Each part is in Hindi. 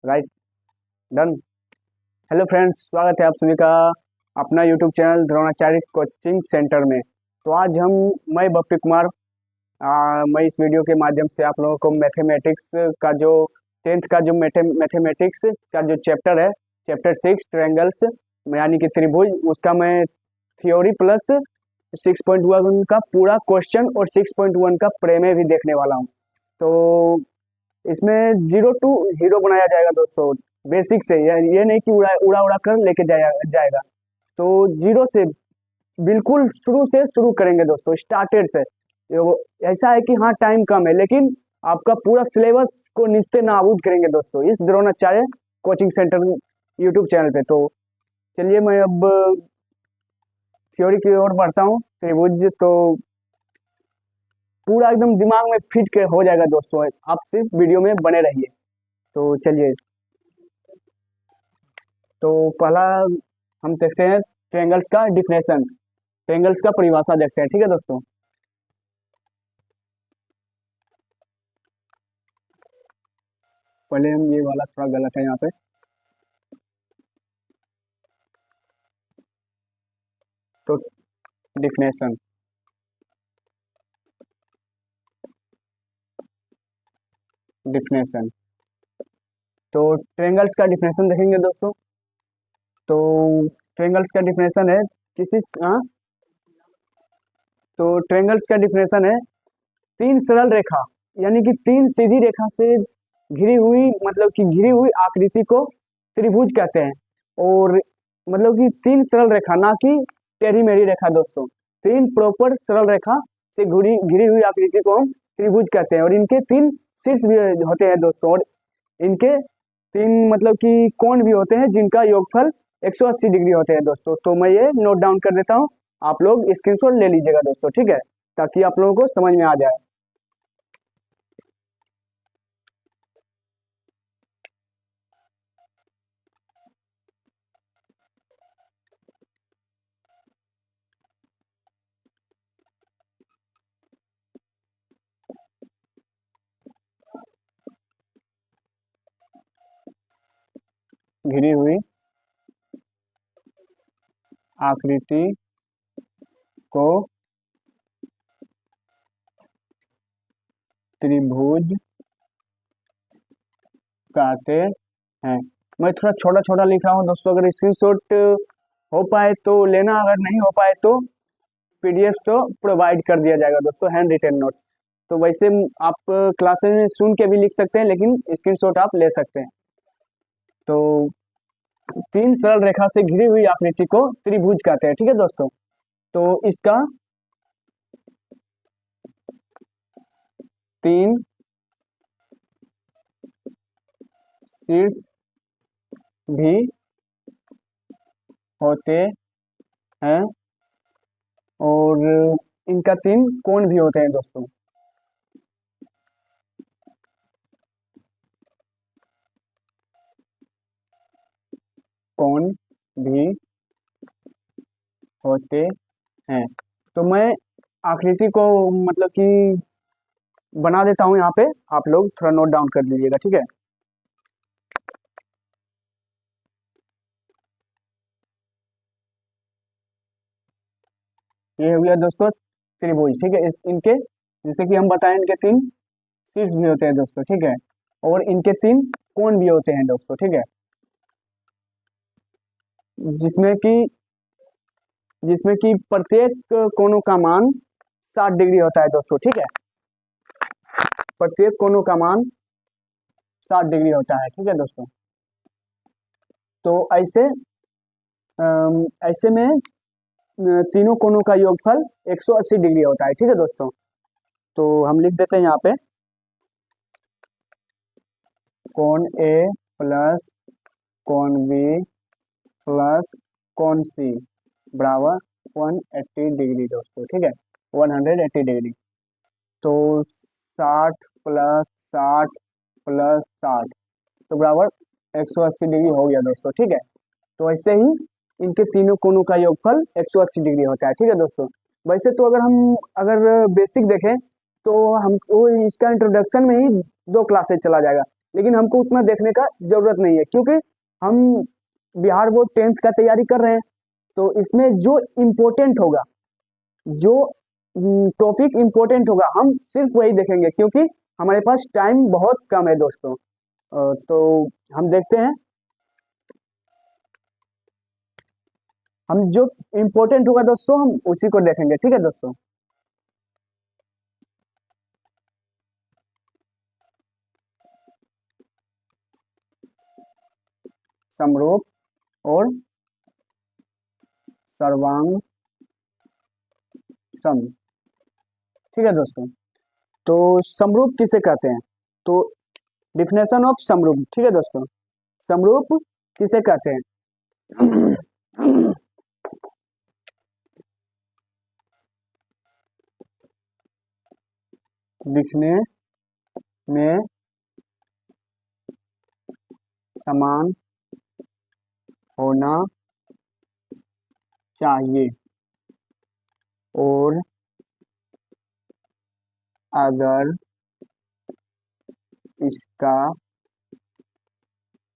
Right, done. हेलो फ्रेंड्स, स्वागत है आप सभी का अपना YouTube channel Dronacharya coaching centre में। तो आज मैं बप्पी कुमार, मैं इस वीडियो के माध्यम से आप लोगों को मैथमेटिक्स का जो 10th का जो मैथमेटिक्स का जो चैप्टर है, चैप्टर 6 ट्रायंगल्स यानी कि त्रिभुज, उसका मैं थ्योरी प्लस 6.1 का पूरा क्वेश्चन और 6.1 का प्रमेय भी देखने वाला हूँ। तो इसमें 0 टू हीरो बनाया जाएगा दोस्तों, बेसिक से। ये नहीं कि उड़ा उड़ा उड़ा कर लेके जाएगा। तो जीरो से बिल्कुल शुरू से शुरू करेंगे दोस्तों, स्टार्टेड से। ऐसा है कि हाँ, टाइम कम है, लेकिन आपका पूरा सिलेबस को निस्ते नाबूद करेंगे दोस्तों इस Dronacharya coaching centre YouTube channel पे। तो चलिए मैं अब थ्योरी की ओर बढ़ता हूँ। त्रिभुज तो पूरा एकदम दिमाग में फिट के हो जाएगा दोस्तों, आप सिर्फ वीडियो में बने रहिए। तो चलिए, तो पहला हम देखते हैं ट्रायंगल्स का डिफिनेशन, ट्रायंगल्स का परिभाषा देखते हैं। ठीक है दोस्तों, पहले हम ये वाला थोड़ा गलत है यहाँ पे। तो डिफिनेशन, डिफिनेशन तो ट्रायंगल्स का डिफिनेशन देखेंगे दोस्तों। तो ट्रायंगल्स का डिफिनेशन है किसी हाँ, तो ट्रायंगल्स का डिफिनेशन है तीन सरल रेखा, यानी कि तीन सीधी रेखा से घिरी हुई, मतलब कि घिरी हुई आकृति को त्रिभुज कहते हैं। और मतलब कि तीन सरल रेखा, ना कि टेढ़ी मेढ़ी रेखा दोस्तों। तीन प्रॉपर सरल रेखा से घिरी घिरी हुई आकृति को हम त्रिभुज कहते हैं। और इनके तीन शीर्ष भी होते हैं दोस्तों, और इनके तीन मतलब कि कोण भी होते हैं, जिनका योगफल 180 डिग्री होते हैं दोस्तों। तो मैं ये नोट डाउन कर देता हूँ, आप लोग स्क्रीनशॉट ले लीजिएगा दोस्तों, ठीक है, ताकि आप लोगों को समझ में आ जाए। घिरी हुई आकृति को त्रिभुज कहते हैं। मैं थोड़ा छोटा छोटा लिख रहा हूँ दोस्तों, अगर स्क्रीनशॉट हो पाए तो लेना, अगर नहीं हो पाए तो पीडीएफ तो प्रोवाइड कर दिया जाएगा दोस्तों, हैंड रिटेन नोट्स। तो वैसे आप क्लासेस में सुन के भी लिख सकते हैं, लेकिन स्क्रीनशॉट आप ले सकते हैं। तो तीन सरल रेखा से घिरी हुई आकृति को त्रिभुज कहते हैं, ठीक है दोस्तों। तो इसका तीन शीर्ष भी होते हैं और इनका तीन कोण भी होते हैं दोस्तों। कोण भी होते हैं। तो मैं आकृति को मतलब कि बना देता हूँ यहाँ पे, आप लोग थोड़ा नोट डाउन कर लीजिएगा, ठीक है। ये हो गया दोस्तों त्रिभुज, ठीक है। इनके जैसे कि हम बताएं, इनके तीन शीर्ष भी होते हैं दोस्तों, ठीक है, और इनके तीन कोण भी होते हैं दोस्तों, ठीक है। जिसमें कि जिसमें कि प्रत्येक कोणों का मान 60 डिग्री होता है दोस्तों, ठीक है। प्रत्येक कोणों का मान 60 डिग्री होता है, ठीक है दोस्तों। तो ऐसे में तीनों कोणों का योगफल 180 डिग्री होता है, ठीक है दोस्तों। तो हम लिख देते हैं यहाँ पे, कोण ए प्लस कोण बी प्लस कोण सी बराबर 180 डिग्री दोस्तों, ठीक है, 180 डिग्री। तो 60 प्लस 60 प्लस 60 तो बराबर 180 डिग्री हो गया दोस्तों, ठीक है। तो ऐसे ही इनके तीनों कोणों का योगफल 180 डिग्री होता है, ठीक है दोस्तों। वैसे तो अगर बेसिक देखें तो हमको इसका इंट्रोडक्शन में ही 2 क्लासेज चला जाएगा। लेकिन हमको उतना देखने का जरूरत नहीं है, क्योंकि हम बिहार बोर्ड 10th का तैयारी कर रहे हैं। तो इसमें जो इम्पोर्टेंट होगा, जो टॉपिक इम्पोर्टेंट होगा, हम सिर्फ वही देखेंगे, क्योंकि हमारे पास टाइम बहुत कम है दोस्तों। तो हम देखते हैं, हम जो इम्पोर्टेंट होगा दोस्तों हम उसी को देखेंगे, ठीक है दोस्तों। समरूप और सर्वांग सम, ठीक है दोस्तों। तो समरूप किसे कहते हैं, तो डिफिनेशन ऑफ समरूप, ठीक है दोस्तों। समरूप किसे कहते हैं? दिखने में समान होना चाहिए और अगर इसका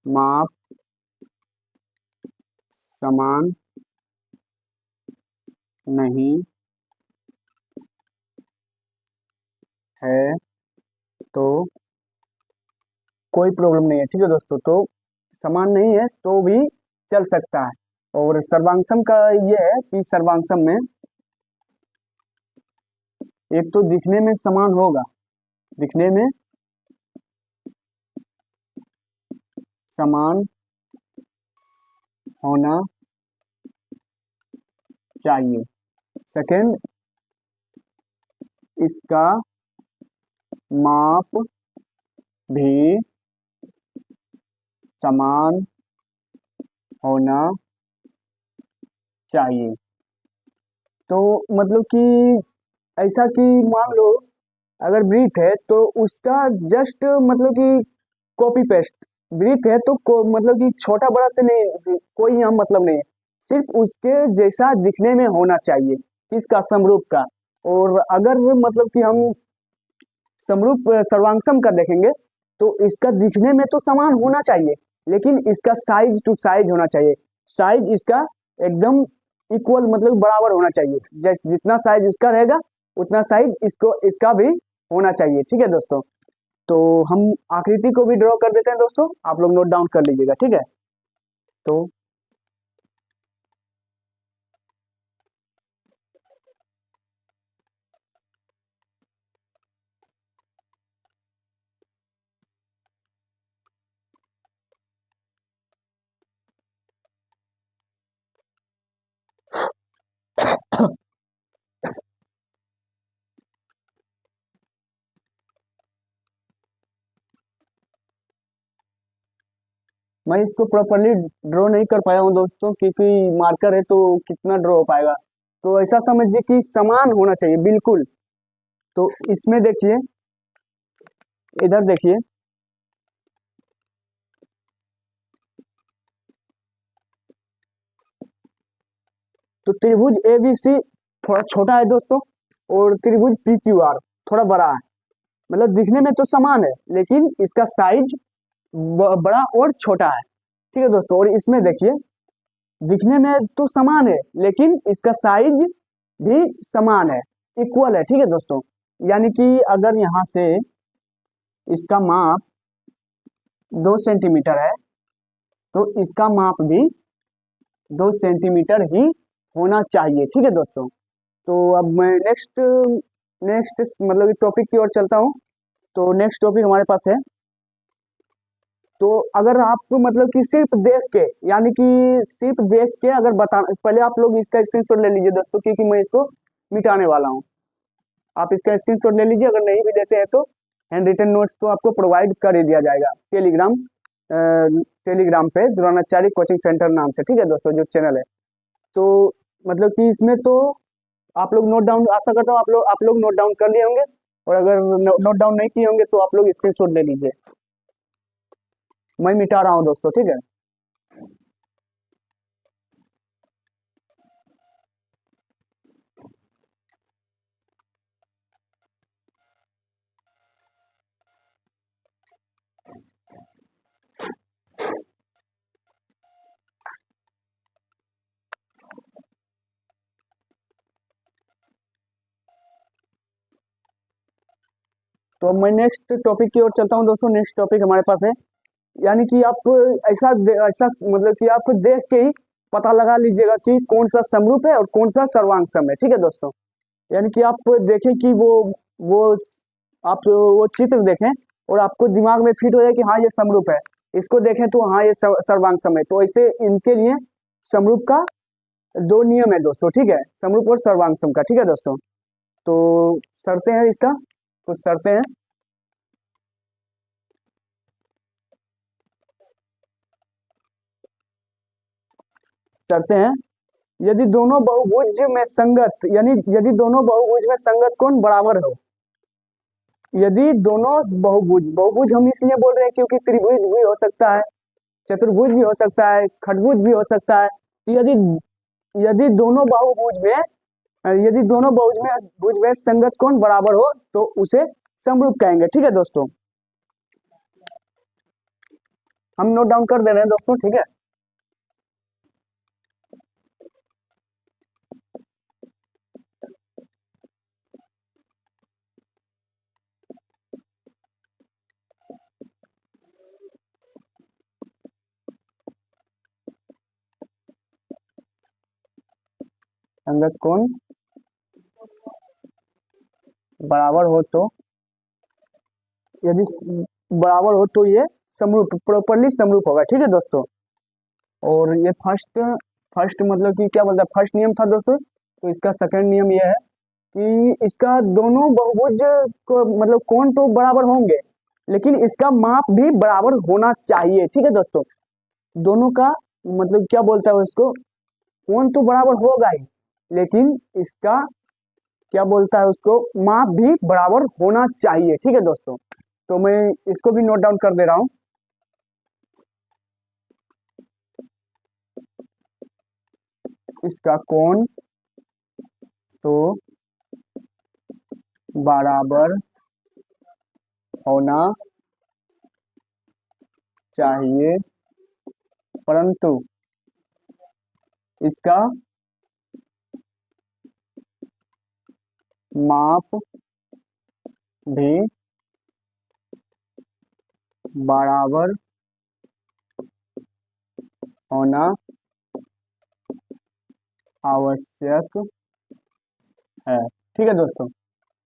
माप समान नहीं है तो कोई प्रॉब्लम नहीं है, ठीक है दोस्तों। तो समान नहीं है तो भी चल सकता है। और सर्वांगसम का ये है कि सर्वांगसम में एक तो दिखने में समान होगा, दिखने में समान होना चाहिए। सेकंड, इसका माप भी समान होना चाहिए। तो मतलब कि ऐसा कि मान लो अगर ब्रीथ है तो उसका जस्ट मतलब कि कॉपी पेस्ट, ब्रीथ है तो मतलब कि छोटा बड़ा से नहीं, कोई यहाँ मतलब नहीं है, सिर्फ उसके जैसा दिखने में होना चाहिए, किसका, समरूप का। और अगर मतलब कि हम समरूप सर्वांगसम का देखेंगे तो इसका दिखने में तो समान होना चाहिए, लेकिन इसका साइज टू साइज होना चाहिए। साइज इसका एकदम इक्वल मतलब बराबर होना चाहिए, जितना साइज इसका रहेगा उतना साइज इसको इसका भी होना चाहिए, ठीक है दोस्तों। तो हम आकृति को भी ड्रॉ कर देते हैं दोस्तों, आप लोग नोट डाउन कर लीजिएगा, ठीक है। तो मैं इसको प्रॉपरली ड्रॉ नहीं कर पाया हूँ दोस्तों, क्योंकि मार्कर है तो कितना ड्रॉ हो पाएगा। तो ऐसा समझिए कि समान होना चाहिए बिल्कुल। तो इसमें देखिए, इधर देखिए, तो त्रिभुज ए बी सी थोड़ा छोटा है दोस्तों, और त्रिभुज पी क्यू आर थोड़ा बड़ा है। मतलब दिखने में तो समान है, लेकिन इसका साइज बड़ा और छोटा है, ठीक है दोस्तों। और इसमें देखिए, दिखने में तो समान है लेकिन इसका साइज भी समान है, इक्वल है, ठीक है दोस्तों। यानी कि अगर यहाँ से इसका माप 2 सेंटीमीटर है तो इसका माप भी 2 सेंटीमीटर ही होना चाहिए, ठीक है दोस्तों। तो अब मैं नेक्स्ट नेक्स्ट मतलब टॉपिक की ओर चलता हूँ। तो नेक्स्ट टॉपिक हमारे पास है, तो अगर आपको मतलब कि सिर्फ देख के, यानी कि सिर्फ देख के अगर बता, पहले आप लोग इसका स्क्रीनशॉट ले लीजिए दोस्तों, क्योंकि मैं इसको मिटाने वाला हूँ। आप इसका स्क्रीनशॉट ले लीजिए, अगर नहीं भी देते हैं तो हैंड रिटन नोट्स तो आपको प्रोवाइड कर ही दिया जाएगा टेलीग्राम, टेलीग्राम पे द्रोणाचार्य कोचिंग सेंटर नाम से, ठीक है दोस्तों, जो चैनल है। तो मतलब कि इसमें तो आप लोग नोट डाउन, आशा करता हूँ आप लोग नोट डाउन कर लिए होंगे, और अगर नोट डाउन नहीं किए होंगे तो आप लोग स्क्रीनशॉट ले लीजिए। मैं मिटा रहा हूँ दोस्तों, ठीक है। तो मैं नेक्स्ट टॉपिक की ओर चलता हूँ दोस्तों। नेक्स्ट टॉपिक हमारे पास है, यानी कि आप ऐसा ऐसा मतलब कि आप देख के ही पता लगा लीजिएगा कि कौन सा समरूप है और कौन सा सर्वांग सम है। ठीक है दोस्तों, यानी कि आप देखें कि वो आप वो चित्र देखें और आपको दिमाग में फिट हो जाए कि हाँ ये समरूप है, इसको देखें तो हाँ ये सर्वांग सम है। तो ऐसे इनके लिए समरूप का दो नियम है दोस्तों। ठीक है, समरूप और सर्वांग सम का। ठीक है दोस्तों, तो शर्तें हैं इसका, कुछ शर्तें हैं। शर्तें हैं, यदि दोनों बहुभुज में संगत, यानी यदि दोनों बहुभुज में संगत कोण बराबर हो। यदि दोनों बहुभुज, बहुभुज हम इसलिए बोल रहे हैं क्योंकि त्रिभुज भी हो सकता है, चतुर्भुज भी हो सकता है, खटभुज भी हो सकता है। तो यदि यदि दोनों बहुभुज में यदि दोनों भुज में संगत कोण बराबर हो तो उसे समरूप कहेंगे। ठीक है दोस्तों, हम नोट डाउन कर दे रहे हैं दोस्तों। ठीक है, संगत कोण बराबर हो तो, यदि बराबर हो तो ये समरूप, प्रॉपरली समरूप होगा। ठीक है दोस्तों, और ये फर्स्ट फर्स्ट मतलब कि क्या बोलता है, फर्स्ट नियम था दोस्तों। तो इसका सेकंड नियम ये है कि इसका दोनों बहुभुज को मतलब कोण तो बराबर होंगे, लेकिन इसका माप भी बराबर होना चाहिए। ठीक है दोस्तों, दोनों का मतलब क्या बोलता है उसको, कोण तो बराबर होगा ही, लेकिन इसका क्या बोलता है उसको, माप भी बराबर होना चाहिए। ठीक है दोस्तों, तो मैं इसको भी नोट डाउन कर दे रहा हूं। इसका कोण तो बराबर होना चाहिए, परंतु इसका माप भी बराबर होना आवश्यक है। ठीक है दोस्तों,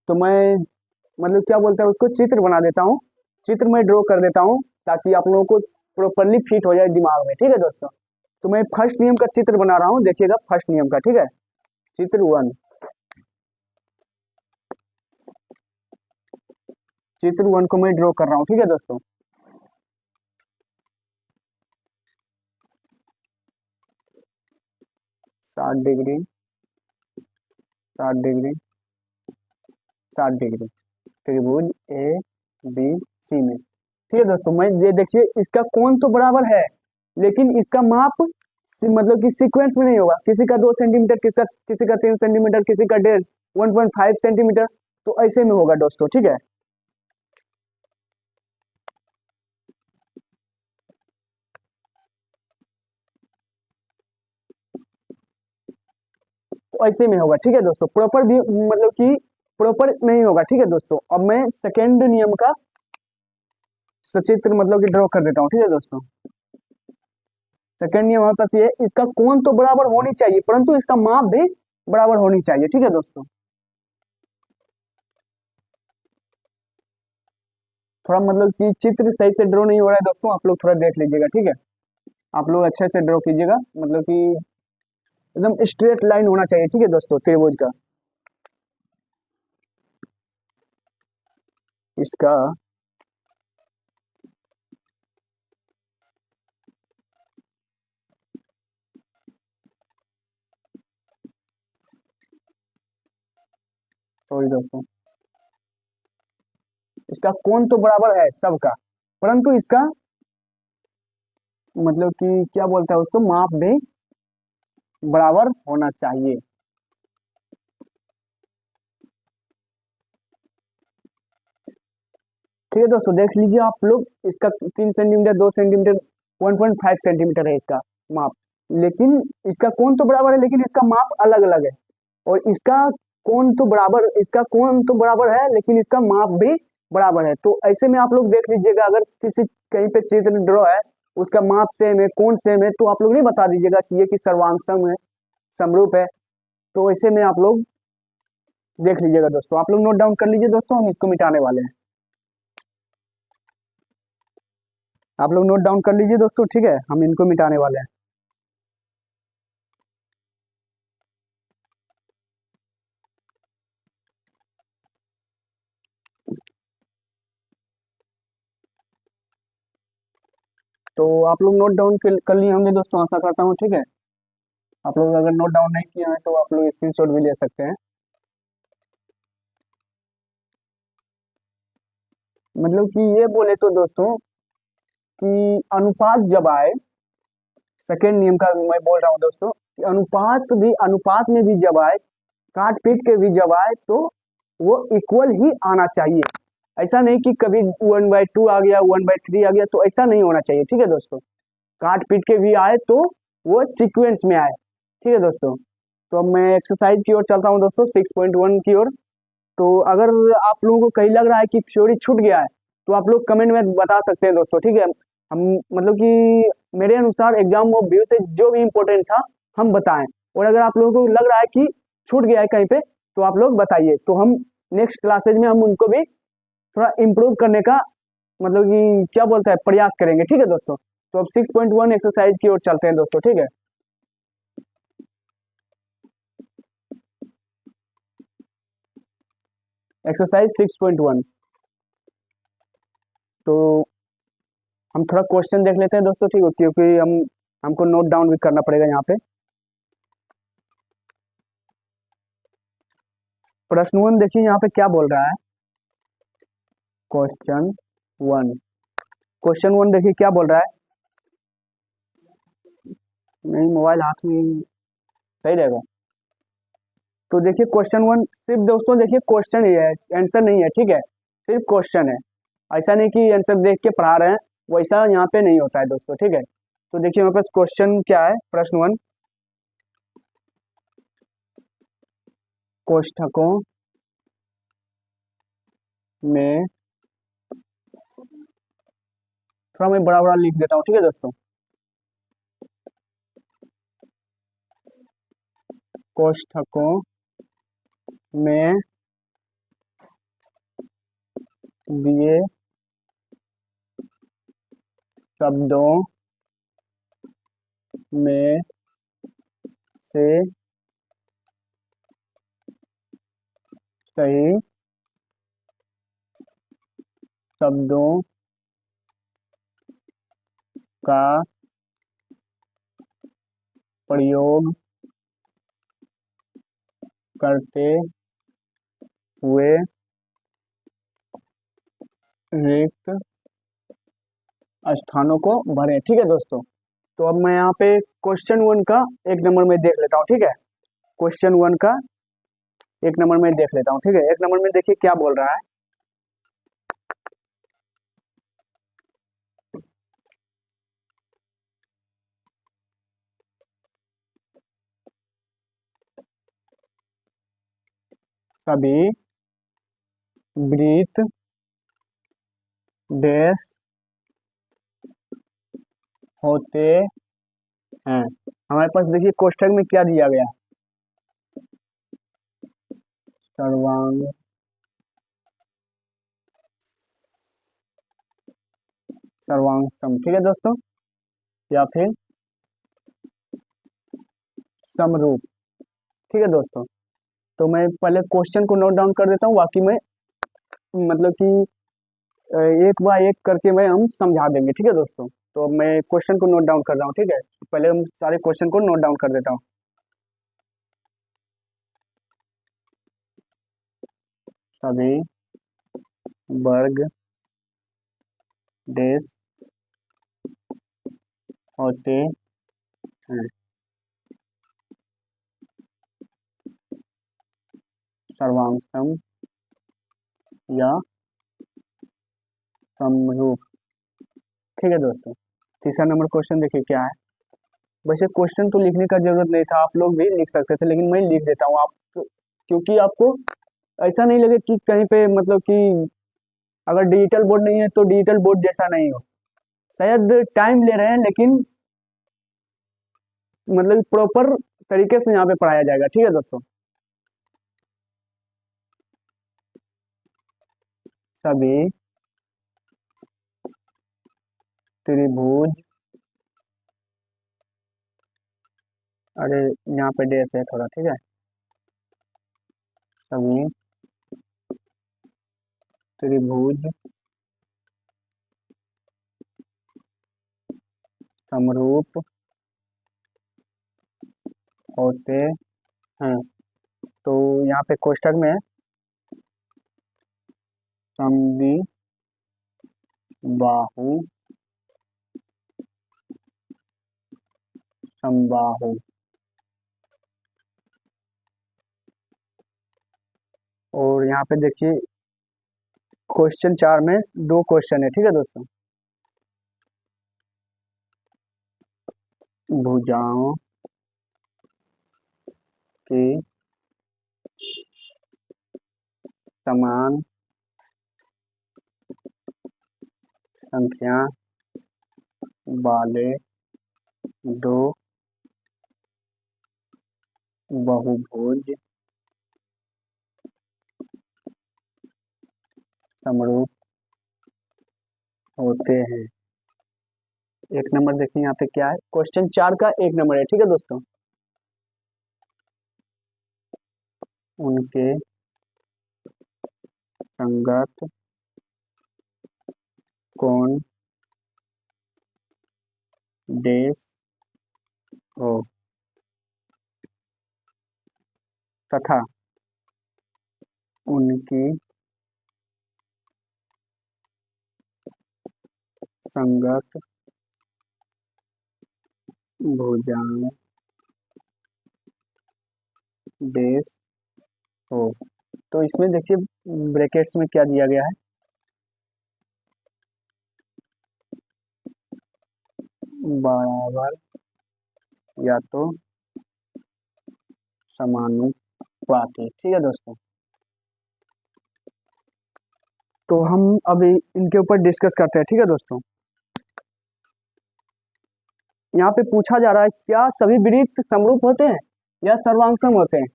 तो मैं मतलब क्या बोलते हैं उसको, चित्र बना देता हूँ, चित्र में ड्रॉ कर देता हूँ ताकि आप लोगों को प्रॉपरली फिट हो जाए दिमाग में। ठीक है दोस्तों, तो मैं फर्स्ट नियम का चित्र बना रहा हूँ, देखिएगा फर्स्ट नियम का। ठीक है, चित्र वन, चित्र वन को मैं ड्रॉ कर रहा हूँ। ठीक है दोस्तों, 60 डिग्री, 60 डिग्री, 60 डिग्री त्रिभुज ए बी सी में। ठीक है दोस्तों, मैं ये देखिए इसका कोण तो बराबर है, लेकिन इसका माप मतलब कि सीक्वेंस में नहीं होगा, किसी का 2 सेंटीमीटर, किसी का 3 सेंटीमीटर, किसी का 1.5 सेंटीमीटर, तो ऐसे में होगा दोस्तों। ठीक है, तो ऐसे में होगा। ठीक है दोस्तों, प्रॉपर भी मतलब कि प्रॉपर नहीं होगा। ठीक है दोस्तों, अब मैं सेकेंड नियम का सचित्र मतलब कि ड्रॉ कर देता हूँ। ठीक है दोस्तों, सेकंड नियम हमारे पास ये है, इसका कोण तो बराबर होनी चाहिए, परंतु इसका माप भी बराबर होनी चाहिए। ठीक है दोस्तों, थोड़ा मतलब कि चित्र सही से ड्रॉ नहीं हो रहा है दोस्तों, आप लोग थोड़ा देख लीजिएगा। ठीक है, आप लोग अच्छे से ड्रॉ कीजिएगा, मतलब कि एकदम स्ट्रेट लाइन होना चाहिए। ठीक है दोस्तों, त्रिभुज का इसका सॉरी दोस्तों, इसका कोण तो बराबर है सबका, परंतु इसका मतलब कि क्या बोलता है उसको, माप भी बराबर होना चाहिए। ठीक है दोस्तों, देख लीजिए आप लोग, इसका 3 सेंटीमीटर, 2 सेंटीमीटर, 1.5 सेंटीमीटर है इसका माप, लेकिन इसका कोण तो बराबर है, लेकिन इसका माप अलग अलग है। और इसका कोण तो बराबर है, लेकिन इसका माप भी बराबर है। तो ऐसे में आप लोग देख लीजिएगा, अगर किसी कहीं पे चित्र ड्रॉ है, उसका माप सेम है, कोण सेम है, तो आप लोग नहीं बता दीजिएगा कि ये कि सर्वांग है, समरूप है। तो ऐसे में आप लोग देख लीजिएगा दोस्तों, आप लोग नोट डाउन कर लीजिए दोस्तों, हम इसको मिटाने वाले हैं। आप लोग नोट डाउन कर लीजिए दोस्तों, ठीक है, हम इनको मिटाने वाले हैं। तो आप लोग नोट डाउन कर लिए होंगे दोस्तों, आशा करता हूँ, ठीक है। आप लोग अगर नोट डाउन नहीं किए हैं तो आप लोग स्क्रीनशॉट भी ले सकते हैं। मतलब कि ये बोले तो दोस्तों कि अनुपात जब आए, सेकेंड नियम का मैं बोल रहा हूँ दोस्तों, कि अनुपात में भी जब आए, काट पीट के भी जब आए, तो वो इक्वल ही आना चाहिए। ऐसा नहीं कि कभी 1/2 आ गया, 1/3 आ गया, तो ऐसा नहीं होना चाहिए, ठीक है दोस्तों। काट पीट के भी आए तो वो सीक्वेंस में आए, ठीक है दोस्तों। तो अब मैं एक्सरसाइज की ओर चलता हूँ दोस्तों, 6.1 की ओर। तो अगर आप लोगों को कहीं लग रहा है कि थ्योरी छूट गया है, तो आप लोग कमेंट में बता सकते हैं दोस्तों, ठीक है। हम मतलब कि मेरे अनुसार एग्जाम ऑफ व्यू से जो भी इम्पोर्टेंट था हम बताएं, और अगर आप लोगों को लग रहा है कि छूट गया है कहीं पे, तो आप लोग बताइए, तो हम नेक्स्ट क्लासेज में हम उनको भी थोड़ा इम्प्रूव करने का मतलब कि क्या बोलता है प्रयास करेंगे, ठीक है दोस्तों। तो अब 6.1 एक्सरसाइज की ओर चलते हैं दोस्तों, ठीक है। एक्सरसाइज 6.1। तो हम थोड़ा क्वेश्चन देख लेते हैं दोस्तों, ठीक है, क्योंकि हमको नोट डाउन भी करना पड़ेगा यहाँ पे। प्रश्न 1 देखिए यहाँ पे क्या बोल रहा है। क्वेश्चन 1, क्वेश्चन 1 देखिए क्या बोल रहा है। नहीं, मोबाइल हाथ में सही रहेगा। तो देखिए क्वेश्चन 1 सिर्फ दोस्तों देखिए क्वेश्चन ही है, आंसर नहीं है, ठीक है, सिर्फ क्वेश्चन है। ऐसा नहीं कि आंसर देख के पढ़ा रहे हैं, वैसा यहाँ पे नहीं होता है दोस्तों, ठीक है। तो देखिए मेरे पास क्वेश्चन क्या है, प्रश्न 1, कोष्ठकों में, थोड़ा मैं बड़ा बड़ा लिख देता हूँ, ठीक है दोस्तों। कोष्ठकों में दिए शब्दों में से सही शब्दों का प्रयोग करते हुए रिक्त स्थानों को भरें, ठीक है दोस्तों। तो अब मैं यहाँ पे क्वेश्चन 1 का 1 नंबर में देख लेता हूँ, ठीक है। क्वेश्चन 1 का 1 नंबर में देख लेता हूँ, ठीक है। 1 नंबर में देखिए क्या बोल रहा है। सभी वृत्त डैश होते हैं। हमारे पास देखिए कोष्ठक में क्या दिया गया, सर्वांग सर्वांगसम, ठीक है दोस्तों, या फिर समरूप, ठीक है दोस्तों। तो मैं पहले क्वेश्चन को नोट डाउन कर देता हूँ, बाकी मैं मतलब कि एक बार एक करके मैं हम समझा देंगे, ठीक है दोस्तों। तो अब मैं क्वेश्चन को नोट डाउन कर रहा हूँ, ठीक है। पहले हम सारे क्वेश्चन को नोट डाउन कर देता हूँ। सभी वर्ग देश होते हैं, सर्वांगसम या समरूप, ठीक है दोस्तों। तीसरा नंबर क्वेश्चन देखिए क्या है। वैसे क्वेश्चन तो लिखने का जरूरत नहीं था, आप लोग भी लिख सकते थे, लेकिन मैं लिख देता हूँ आप, क्योंकि आपको ऐसा नहीं लगे कि कहीं पे मतलब कि अगर डिजिटल बोर्ड नहीं है तो डिजिटल बोर्ड जैसा नहीं हो, शायद टाइम ले रहे हैं लेकिन मतलब प्रॉपर तरीके से यहाँ पे पढ़ाया जाएगा। ठीक है दोस्तों, सभी त्रिभुज, अरे यहाँ पे डेस है थोड़ा, ठीक है, सभी त्रिभुज समरूप होते हैं। तो यहाँ पे कोष्ठक में समद्विबाहु समबाहु, और यहाँ पे देखिए क्वेश्चन 4 में 2 क्वेश्चन है। ठीक है दोस्तों, भुजाओं की समान संख्या वाले दो बहुभुज समरूप होते हैं। एक नंबर देखिए यहाँ पे क्या है, क्वेश्चन 4 का 1 नंबर है। ठीक है दोस्तों, उनके संगत कोण डेश हो तथा उनकी संगत भुजाएं डेश हो। तो इसमें देखिए ब्रैकेट्स में क्या दिया गया है, बराबर या तो समानुपाती। ठीक है दोस्तों, तो हम अभी इनके ऊपर डिस्कस करते हैं। ठीक है दोस्तों, यहाँ पे पूछा जा रहा है क्या सभी वृत्त समरूप होते हैं या सर्वांग होते हैं।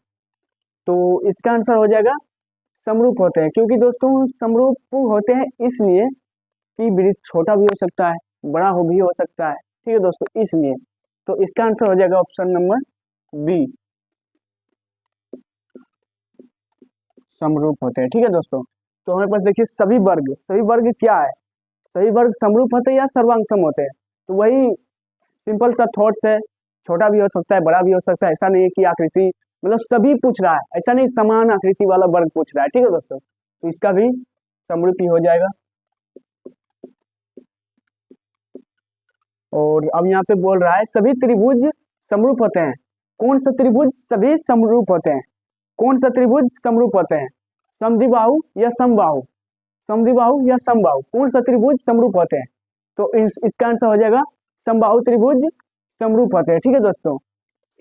तो इसका आंसर हो जाएगा समरूप होते हैं, क्योंकि दोस्तों समरूप होते हैं इसलिए कि वृत्त छोटा भी हो सकता है, बड़ा हो भी हो सकता है। ठीक है दोस्तों, इसलिए तो इसका आंसर हो जाएगा ऑप्शन नंबर बी, समरूप होते हैं। ठीक है दोस्तों, तो हमारे पास देखिए सभी वर्ग क्या है, सभी वर्ग समरूप होते हैं या सर्वांग होते हैं। तो वही सिंपल सा थॉट्स है, छोटा भी हो सकता है, बड़ा भी हो सकता है। ऐसा नहीं है कि आकृति मतलब सभी पूछ रहा है, ऐसा नहीं समान आकृति वाला वर्ग पूछ रहा है। ठीक है दोस्तों, तो इसका भी समरूप ही हो जाएगा। और अब यहाँ पे बोल रहा है सभी त्रिभुज समरूप होते हैं। कौन सा त्रिभुज सभी समरूप होते हैं, कौन सा त्रिभुज समरूप होते हैं, समद्विबाहु या समबाहु, समद्विबाहु या समबाहु, कौन सा त्रिभुज समरूप होते हैं। तो इसका आंसर हो जाएगा समबाहु त्रिभुज समरूप होते हैं। ठीक है दोस्तों,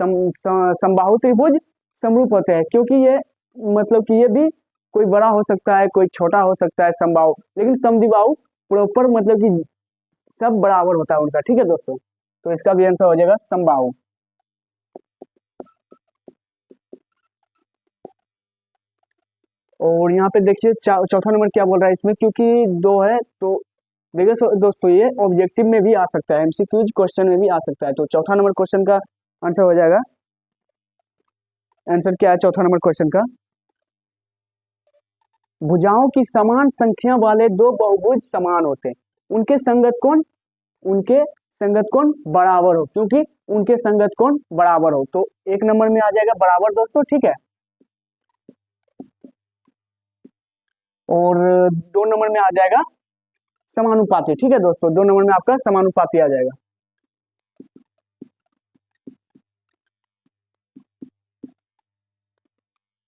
समबाहु त्रिभुज समरूप होते हैं, क्योंकि ये मतलब कि ये भी कोई बड़ा हो सकता है, कोई छोटा हो सकता है समबाहु, लेकिन समद्विबाहु प्रॉपर मतलब कि सब बराबर होता है उनका। ठीक है दोस्तों, तो इसका भी आंसर हो जाएगा समबाहु। और यहाँ पे देखिए चौथा नंबर क्या बोल रहा है इसमें, क्योंकि 2 है तो देखिए दोस्तों ये ऑब्जेक्टिव में भी आ सकता है, एमसीक्यूज क्वेश्चन में भी आ सकता है। तो चौथा नंबर क्वेश्चन का आंसर हो जाएगा, आंसर क्या है चौथा नंबर क्वेश्चन का, भुजाओं की समान संख्या वाले दो बहुभुज समान होते हैं, उनके संगत कोण, उनके संगत कोण बराबर हो, क्योंकि उनके संगत कोण बराबर हो। तो 1 नंबर में आ जाएगा बराबर दोस्तों। ठीक है, और 2 नंबर में आ जाएगा समानुपाती। ठीक है दोस्तों, 2 नंबर में आपका समानुपाती आ जाएगा।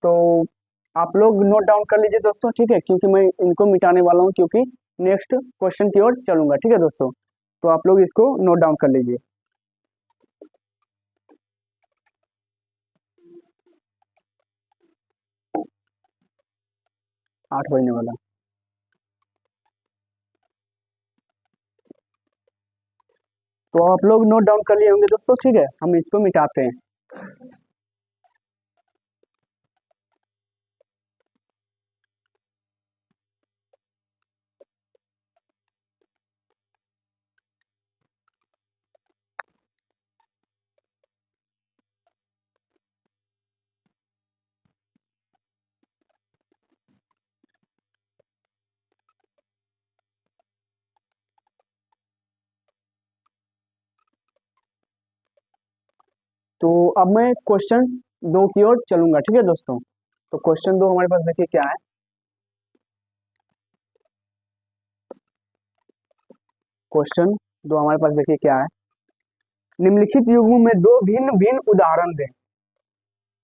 तो आप लोग नोट डाउन कर लीजिए दोस्तों। ठीक है, क्योंकि मैं इनको मिटाने वाला हूँ, क्योंकि नेक्स्ट क्वेश्चन की ओर चलूंगा। ठीक है दोस्तों, तो आप लोग इसको नोट डाउन कर लीजिए। 8 बजने वाला। तो आप लोग नोट डाउन कर लिए होंगे दोस्तों, ठीक है। हम इसको मिटाते हैं। तो अब मैं क्वेश्चन 2 की ओर चलूंगा, ठीक है दोस्तों। तो क्वेश्चन 2 हमारे पास देखिए क्या है। क्वेश्चन 2 हमारे पास देखिए क्या है। निम्नलिखित युग्मों में दो भिन्न भिन्न उदाहरण दें।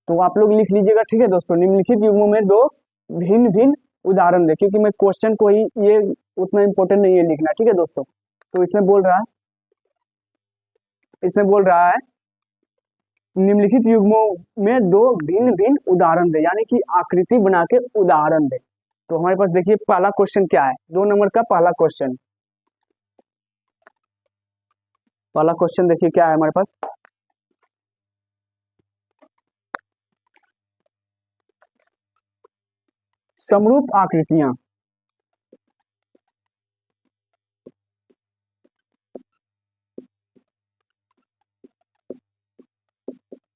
तो आप लोग लिख लीजिएगा, ठीक है दोस्तों। निम्नलिखित युग्मों में दो भिन्न भिन्न उदाहरण दें, क्योंकि मैं क्वेश्चन को ही, ये उतना इंपॉर्टेंट नहीं है लिखना, ठीक है दोस्तों। तो इसमें बोल रहा है निम्नलिखित युग्मों में दो भिन्न भिन्न उदाहरण दे, यानी कि आकृति बना के उदाहरण दे। तो हमारे पास देखिए पहला क्वेश्चन क्या है, 2 नंबर का पहला क्वेश्चन। पहला क्वेश्चन देखिए क्या है हमारे पास। समरूप आकृतियां,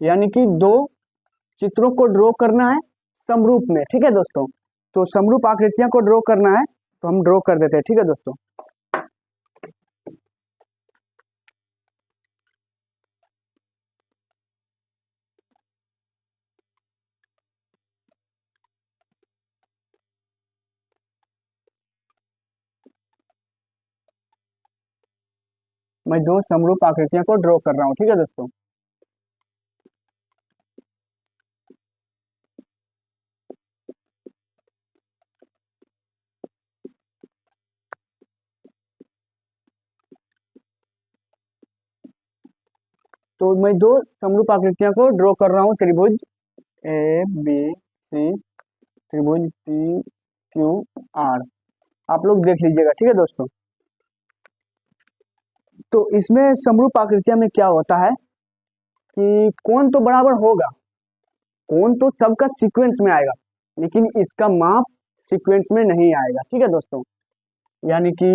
यानी कि दो चित्रों को ड्रॉ करना है समरूप में, ठीक है दोस्तों। तो समरूप आकृतियां को ड्रॉ करना है, तो हम ड्रॉ कर देते हैं, ठीक है दोस्तों। मैं दो समरूप आकृतियां को ड्रॉ कर रहा हूँ, ठीक है दोस्तों। तो मैं दो समरूप आकृतियां को ड्रॉ कर रहा हूँ। त्रिभुज ए बी सी, त्रिभुज पी क्यू आर। आप लोग देख लीजिएगा, ठीक है दोस्तों। तो इसमें समरूप आकृतियां में क्या होता है कि कोण तो बराबर होगा, कोण तो सबका सीक्वेंस में आएगा, लेकिन इसका माप सीक्वेंस में नहीं आएगा, ठीक है दोस्तों। यानी कि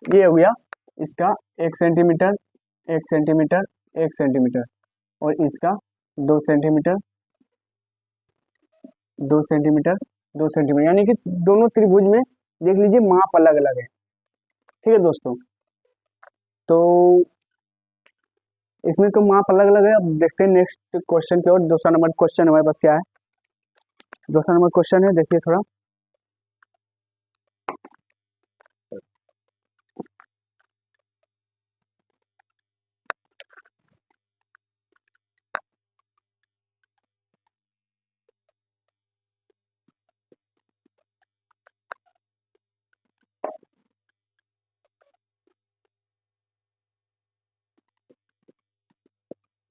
ये हो गया इसका 1 सेंटीमीटर, 1 सेंटीमीटर, 1 सेंटीमीटर, और इसका 2 सेंटीमीटर, 2 सेंटीमीटर, 2 सेंटीमीटर, यानी कि दोनों त्रिभुज में देख लीजिए माप अलग अलग है, ठीक है दोस्तों। तो इसमें तो माप अलग अलग है। अब देखते हैं नेक्स्ट क्वेश्चन की ओर। दूसरा नंबर क्वेश्चन हमारे पास क्या है। दूसरा नंबर क्वेश्चन है, देखिए थोड़ा।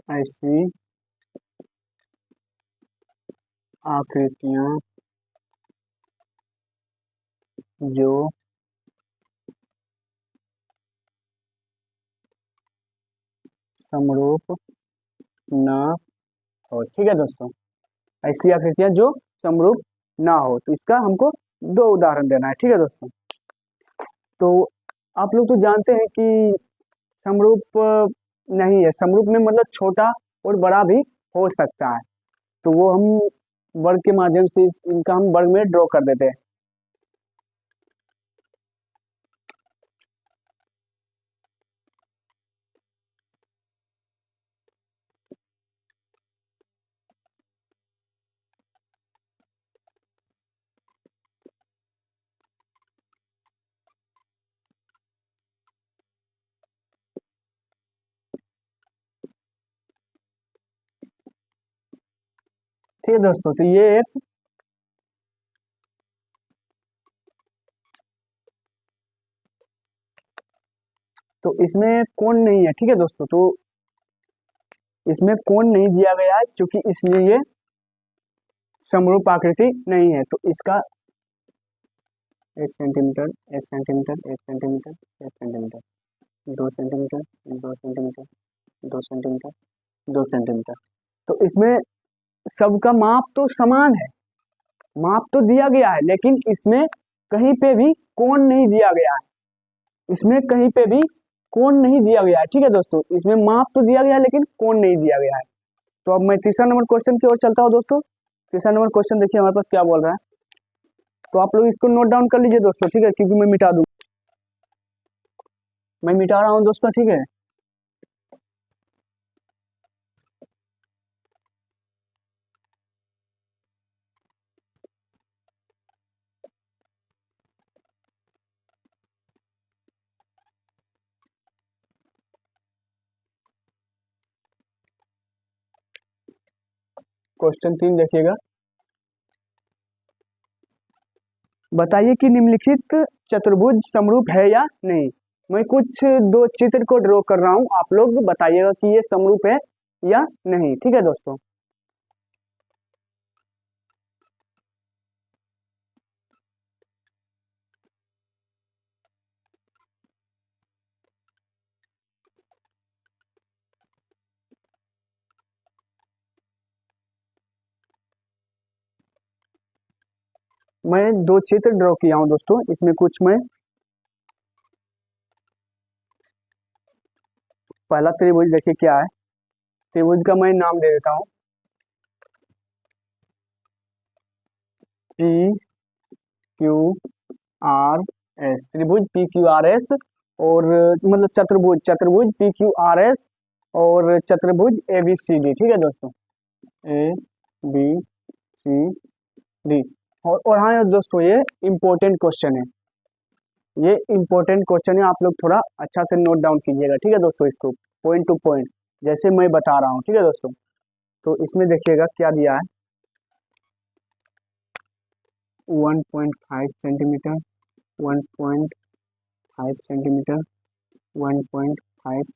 ऐसी आकृतियां जो समरूप न हो, ठीक है दोस्तों। ऐसी आकृतियां जो समरूप ना हो, तो इसका हमको दो उदाहरण देना है, ठीक है दोस्तों। तो आप लोग तो जानते हैं कि समरूप नहीं है। समरूप में मतलब छोटा और बड़ा भी हो सकता है। तो वो हम वर्ग के माध्यम से इनका हम वर्ग में ड्रॉ कर देते हैं। ठीक है दोस्तों, तो ये एक तो इसमें कोण नहीं है, ठीक है दोस्तों। तो इसमें कोण नहीं दिया गया है, क्योंकि इसलिए ये समरूप आकृति नहीं है। तो इसका 1 centimetre, 1 centimetre, 1 centimetre, 1 centimetre, 2 centimetre, 2 centimetre, 2 centimetre, 2 centimetre. तो इसमें सबका माप तो समान है, माप तो दिया गया है, लेकिन इसमें कहीं पे भी कोण नहीं दिया गया है, इसमें कहीं पे भी कोण नहीं दिया गया है। ठीक है दोस्तों, इसमें माप तो दिया गया है लेकिन कोण नहीं दिया गया है। तो अब मैं तीसरा नंबर क्वेश्चन की ओर चलता हूँ दोस्तों। तीसरा नंबर क्वेश्चन देखिए हमारे पास क्या बोल रहा है, तो आप लोग इसको नोट डाउन कर लीजिए दोस्तों, ठीक है, क्योंकि मैं मिटा दूँ, मैं मिटा रहा हूँ दोस्तों, ठीक है। क्वेश्चन 3 देखिएगा, बताइए कि निम्नलिखित चतुर्भुज समरूप है या नहीं। मैं कुछ दो चित्र को ड्रॉ कर रहा हूं, आप लोग बताइएगा कि ये समरूप है या नहीं। ठीक है दोस्तों, मैं दो चित्र ड्रॉ किया हूं दोस्तों, इसमें कुछ मैं पहला त्रिभुज देखिए क्या है, त्रिभुज का मैं नाम दे देता हूँ, पी क्यू आर एस, त्रिभुज पी क्यू आर एस, और मतलब चतुर्भुज, चतुर्भुज पी क्यू आर एस और चतुर्भुज ए बी सी डी। ठीक है दोस्तों, ए बी सी डी। और हाँ दोस्तों, ये इम्पोर्टेंट क्वेश्चन है, ये इम्पोर्टेंट क्वेश्चन है, आप लोग थोड़ा अच्छा से नोट डाउन कीजिएगा। ठीक है दोस्तों, इसको पॉइंट टू पॉइंट जैसे मैं बता रहा हूँ। ठीक है दोस्तों, तो इसमें देखिएगा क्या दिया है, 1.5 सेंटीमीटर, 1.5 सेंटीमीटर, 1.5